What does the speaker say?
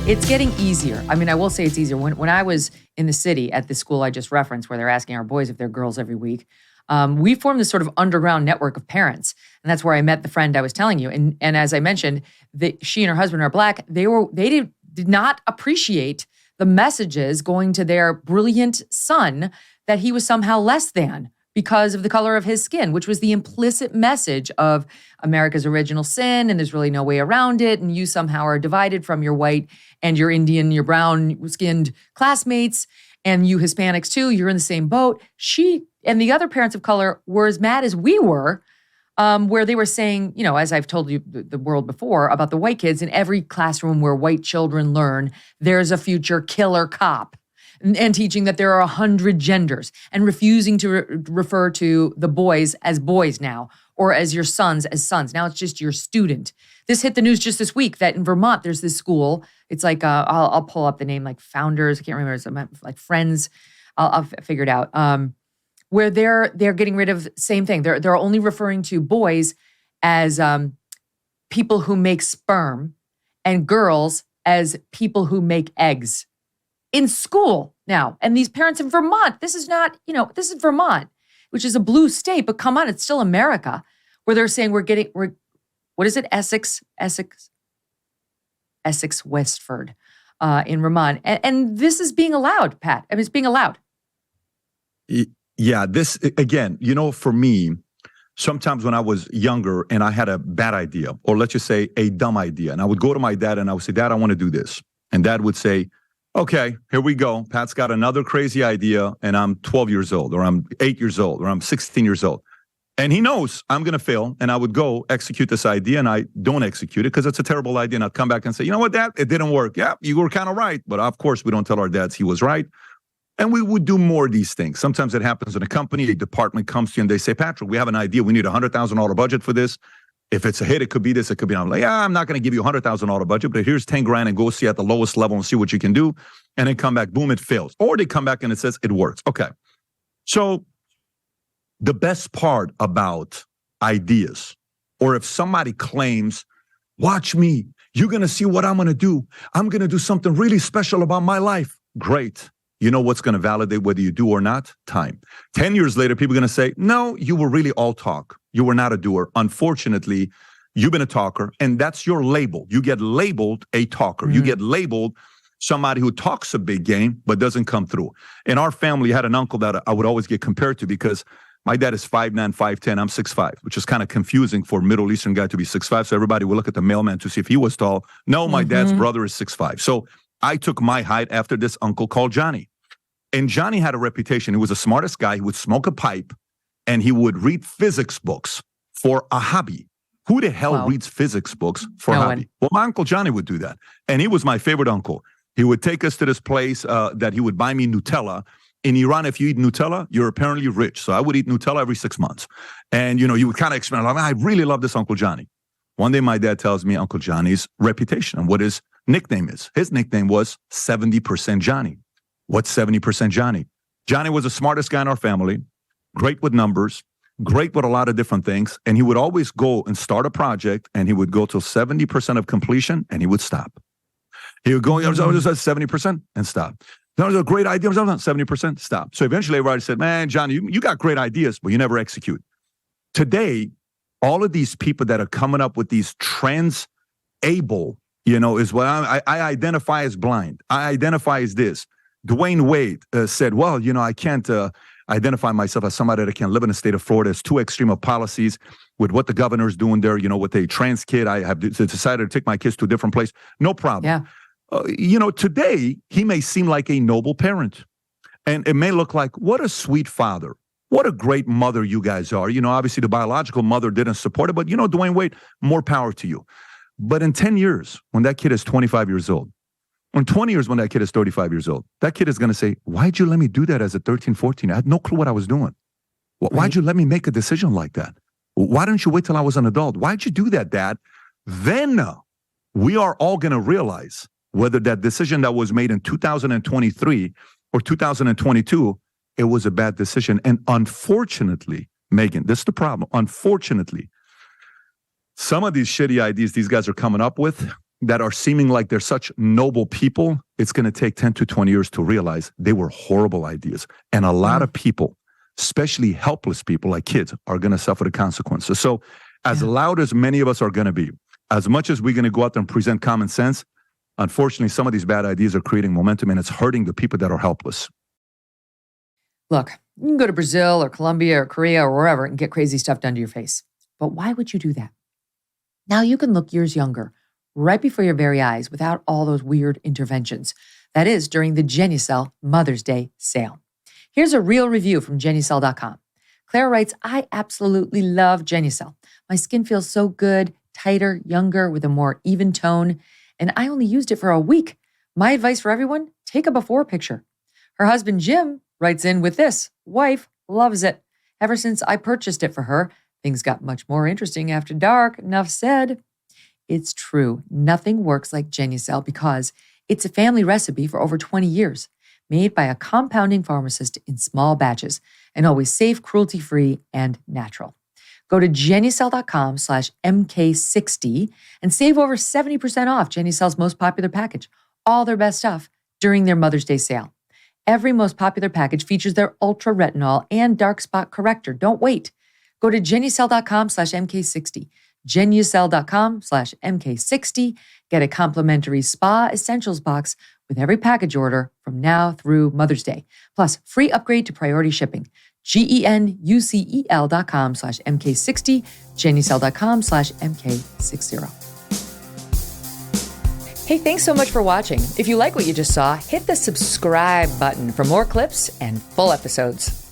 It's getting easier. I mean, I will say it's easier. When I was in the city at the school I just referenced, where they're asking our boys if they're girls every week, we formed this sort of underground network of parents. And that's where I met the friend I was telling you. And as I mentioned, she and her husband are Black. They did not appreciate the messages going to their brilliant son that he was somehow less than because of the color of his skin, which was the implicit message of America's original sin, and there's really no way around it, and you somehow are divided from your white and your Indian, your brown-skinned classmates, and you Hispanics too, you're in the same boat. She and the other parents of color were as mad as we were, where they were saying, you know, as I've told you the world before, about the white kids in every classroom where white children learn, there's a future killer cop. And teaching that there are 100 genders and refusing to refer to the boys as boys now or as your sons as sons. Now it's just your student. This hit the news just this week that in Vermont, there's this school. It's like, I'll pull up the name, like Founders. I can't remember. It's like Friends. I'll figure it out. Where they're getting rid of same thing. They're only referring to boys as people who make sperm and girls as people who make eggs. In school now. And these parents in Vermont, this is this is Vermont, which is a blue state, but come on, it's still America, where they're saying what is it? Essex, Westford, in Vermont. And this is being allowed, Pat. I mean, it's being allowed. Yeah, this, again, for me, sometimes when I was younger and I had a bad idea, or let's just say a dumb idea, and I would go to my dad and I would say, Dad, I want to do this. And Dad would say, okay, here we go. Pat's got another crazy idea, and I'm 12 years old, or I'm 8 years old, or I'm 16 years old. And he knows I'm going to fail, and I would go execute this idea, and I don't execute it because it's a terrible idea. And I'd come back and say, you know what, Dad? It didn't work. Yeah, you were kind of right. But of course, we don't tell our dads he was right. And we would do more of these things. Sometimes it happens in a company, a department comes to you, and they say, Patrick, we have an idea. We need a $100,000 budget for this. If it's a hit, it could be this, it could be. I'm like, yeah, I'm not going to give you a $100,000 budget, but here's 10 grand and go see at the lowest level and see what you can do. And then come back, boom, it fails. Or they come back and it says it works. Okay. So the best part about ideas, or if somebody claims, watch me, you're going to see what I'm going to do. I'm going to do something really special about my life. Great. You know what's going to validate whether you do or not? Time. 10 years later, people are going to say, no, you were really all talk. You were not a doer. Unfortunately, you've been a talker, and that's your label. You get labeled a talker. You get labeled somebody who talks a big game but doesn't come through. In our family, I had an uncle that I would always get compared to because my dad is 5'9", 5'10", I'm 6'5", which is kind of confusing for a Middle Eastern guy to be 6'5". So everybody would look at the mailman to see if he was tall. No, my dad's brother is 6'5". So I took my height after this uncle called Johnny. And Johnny had a reputation. He was the smartest guy. He would smoke a pipe and he would read physics books for a hobby. Who the hell reads physics books for a hobby? Well, my Uncle Johnny would do that. And he was my favorite uncle. He would take us to this place that he would buy me Nutella. In Iran, if you eat Nutella, you're apparently rich. So I would eat Nutella every 6 months. And, you would kind of experiment. I really love this Uncle Johnny. One day, my dad tells me Uncle Johnny's reputation and what his nickname is. His nickname was 70% Johnny. What's 70% Johnny? Johnny was the smartest guy in our family, great with numbers, great with a lot of different things. And he would always go and start a project, and he would go till 70% of completion, and he would stop. He would go, 70% and stop. That was a great idea. 70%, stop. So eventually everybody said, man, Johnny, you got great ideas, but you never execute. Today, all of these people that are coming up with these trans-able, is what I identify as blind. I identify as this. Dwayne Wade said, well, I can't identify myself as somebody that can live in the state of Florida. It's too extreme of policies with what the governor's doing there, with a trans kid. I have decided to take my kids to a different place. No problem. Yeah. Today, he may seem like a noble parent. And it may look like, what a sweet father. What a great mother you guys are. Obviously the biological mother didn't support it, but Dwayne Wade, more power to you. But in 10 years, when that kid is 25 years old, in 20 years, when that kid is 35 years old, that kid is going to say, why'd you let me do that as a 13, 14? I had no clue what I was doing. Why'd you let me make a decision like that? Why didn't you wait till I was an adult? Why'd you do that, Dad? Then we are all going to realize whether that decision that was made in 2023 or 2022, it was a bad decision. And unfortunately, Megyn, this is the problem. Unfortunately, some of these shitty ideas these guys are coming up with, that are seeming like they're such noble people, it's going to take 10 to 20 years to realize they were horrible ideas. And a lot of people, especially helpless people like kids, are going to suffer the consequences. So as loud as many of us are going to be, as much as we're going to go out there and present common sense, unfortunately, some of these bad ideas are creating momentum and it's hurting the people that are helpless. Look, you can go to Brazil or Colombia or Korea or wherever and get crazy stuff done to your face. But why would you do that? Now you can look years younger, right before your very eyes, without all those weird interventions. That is, during the Genucel Mother's Day sale. Here's a real review from Genucel.com. Claire writes, I absolutely love Genucel. My skin feels so good, tighter, younger, with a more even tone, and I only used it for a week. My advice for everyone, take a before picture. Her husband, Jim, writes in with this, wife loves it. Ever since I purchased it for her, things got much more interesting after dark, enough said. It's true. Nothing works like Genucel because it's a family recipe for over 20 years, made by a compounding pharmacist in small batches, and always safe, cruelty-free, and natural. Go to Genucel.com/MK60 and save over 70% off Genucel's most popular package, all their best stuff, during their Mother's Day sale. Every most popular package features their Ultra Retinol and Dark Spot Corrector. Don't wait. Go to Genucel.com/MK60. Genucel.com/MK60. Get a complimentary Spa Essentials box with every package order from now through Mother's Day. Plus, free upgrade to priority shipping. GENUCEL.com/MK60. Genucel.com/MK60. Hey, thanks so much for watching. If you like what you just saw, hit the subscribe button for more clips and full episodes.